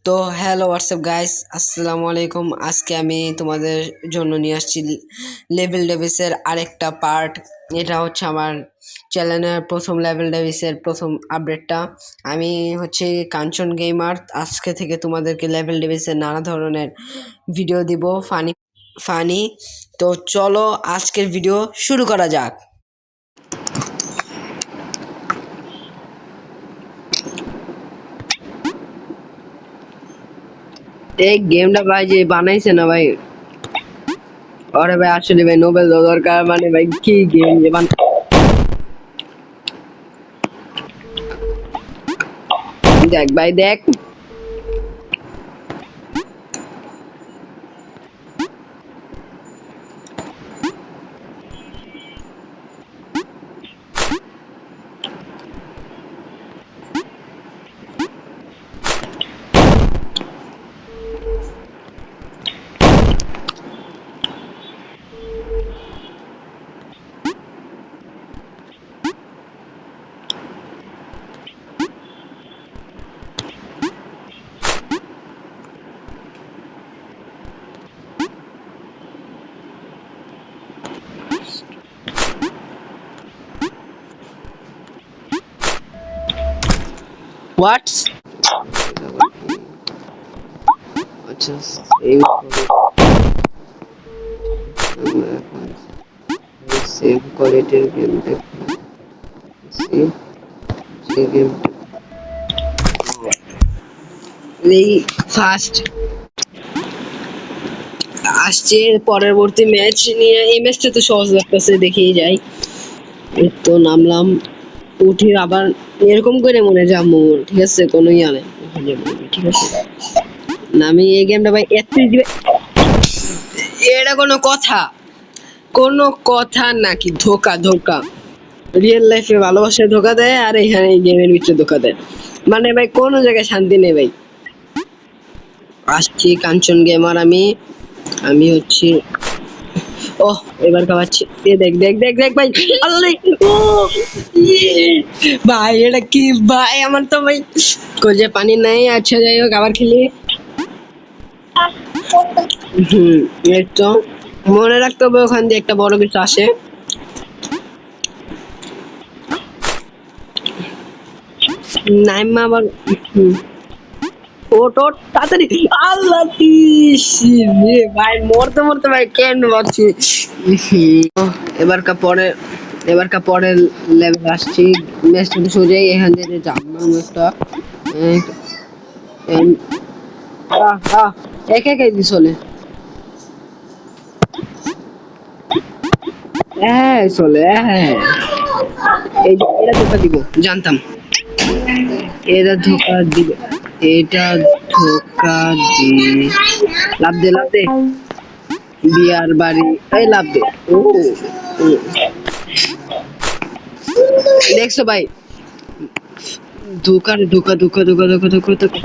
তো hello WhatsApp guys, আসসালামু আলাইকুম। আজকে আমি তোমাদের জন্য নিয়ে আসছি লেভেল ডেভিসের আরেকটা পার্ট। এটা হচ্ছে আমার চ্যানেলের প্রথম লেভেল ডেভিসের প্রথম আপডেটটা। আমি হচ্ছে কাঞ্চন গেমার। আজকে থেকে তোমাদেরকে লেভেল ডেভিসের নানা ধরনের ভিডিও দিব, ফানি ফানি। তো চলো আজকের ভিডিও শুরু করা যাক। এই গেমটা ভাই যে বানাইছে না ভাই, আরে ভাই আসলে ভাই নোবেল দরকার, মানে ভাই কি গেম যে দেখ ভাই দেখ। হোয়াটস আচ্ছা এই সেভ কোয়ালিটির গেম দেখছি যে গেম এই ফার্স্ট আসছে পরবর্তী ম্যাচ নিয়ে। এই ম্যাচটা তো সহজ লাগতেছে, দেখেই যাই। এই তো নামলাম, উঠি আবার এরকম করে মনে যাবো, ঠিক আছে? কোনো ইয়া নেই, ঠিক আছে? না আমি এই গেমটা ভাই এত এটা কোনো কথা, কোনো কথা নাকি? ধোকা ধোকা, রিয়েল লাইফে ভালোবাসায় ধোকা দেয় আর এখানে এই গেমের ভিতরে ধোকা দেয়। মানে ভাই কোনো জায়গায় শান্তি নেই ভাই। আসছি কাঞ্চন গেমার। আমি আমি হচ্ছে ও এবার খাওয়াচ্ছি। এ দেখ দেখ দেখ দেখ ভাই, আল্লাহ! ও ইয়ে! ভাই এটা কি ভাই? আমার তো ভাই কলজে পানি নাই। আচ্ছা যাই হোক, আবার খেলি। হুম, এই তো মনে রাখতে হবে ওখান দিয়ে একটা বড় কিছু আসে। নাইমা আবার ওট ওট তাড়াতাড়ি। আল্লাহ রে ভাই, মরতে মরতে ভাই কেন বাঁচছি। এবার কা পরের লেভেল আসছি। ম্যাচটা তো সোজাই এখান থেকে যাবো ম্যাচটা। একে একে দি চলে, হ্যাঁ চলে, হ্যাঁ। এই যে এরা ধোকা দিব, জানতাম এরা ধোকা দিবে। এটা ধোকা দি, লাভ দে লাভ দে, বিয়ার বাড়ি, এই লাভ দে। ও ও, দেখছো ভাই? ধোকা রে ধোকা ধোকা ধোকা ধোকা ধোকা ধোকা।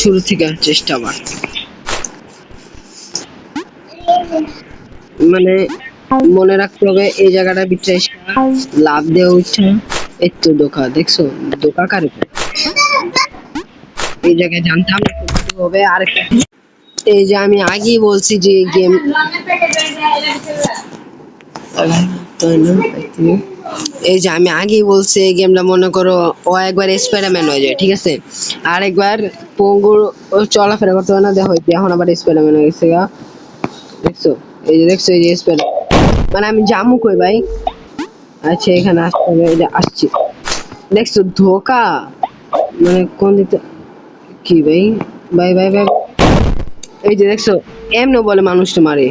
শুরু থেকে চেষ্টা আবার, মানে মনে রাখতে হবে এই জায়গাটা ভিতরে লাভ দেওয়া হচ্ছে। এই তো ধোকা, দেখছো? ধোকা কারে এই জায়গায় জানতাম হবে আরেকটা। এই যে আমি আগেই বলছি যে গেম, এই যে আমি আগেই বলছি এই গেমটা মনে করো ও একবার স্পাইডারম্যান হয়ে যায়, ঠিক আছে? আর একবার পঙ্গুর ও চলাফেরা করতে হয় না, দেখো এখন আবার স্পাইডারম্যান হয়ে গেছে গা। দেখছো? এই যে দেখছো, এই যে স্পাইডার, মানে আমি জামু কই ভাই? আচ্ছা এখানে আসতে হবে, এই যে আসছি। দেখছো ধোকা, মানে কোন দিতে কি ভাই? ভাই ভাই ভাই, এই যে দেখছো এমন বলে মানুষটা মারে।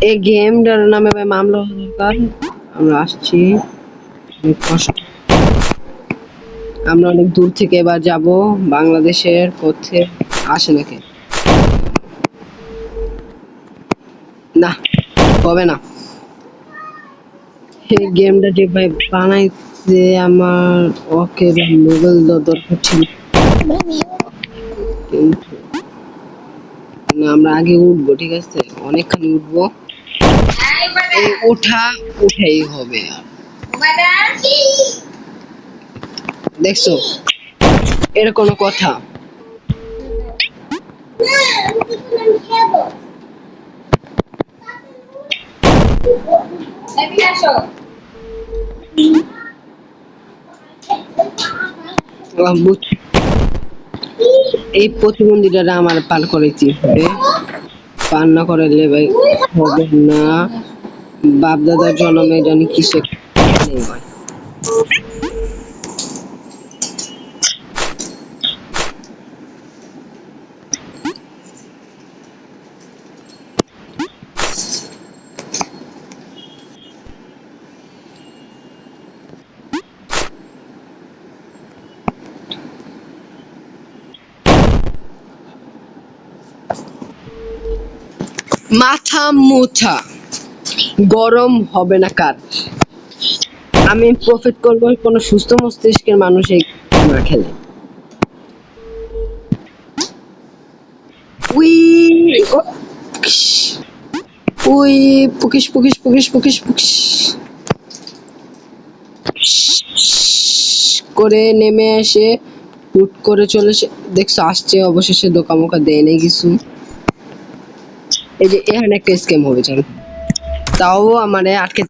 এই গেমটার নামে ভাই মামলা হওয়া দরকার। আমরা আসছি, অনেক কষ্ট। আমরা অনেক দূর থেকে এবার যাব বাংলাদেশের পথে। আসে নাকি? না, হবে না। এই গেমটা যে ভাই বানাইছে আমার, ওকে নোবেল দরকার ছিল, কিন্তু না, আমরা আগে উঠবো, ঠিক আছে? অনেকখানি উঠবো, এই উঠাই হবে। দেখছো এর কোনো কথা? এই প্রতিবন্ধীটা আমার পার করেছি হবে, পার না করালে ভাই হবে না। বাপ দাদার জন্মে জানি কিসে নেই ভাই। মাথা মুথা গরম হবে না কার? আমি প্রফিট করবো কোনো সুস্থ মস্তিষ্কের মানুষ এই না খেলে। উই উই পুকিস পুকিস পুকিস পুকিস পুকিস করে নেমে এসে হুট করে চলে দেখছো আসছে, অবশেষে দোকা মোকা দেয় নাই কিছু। এই যে এখানে একটা স্ক্যাম হবে, চল তাও আমারে আটকে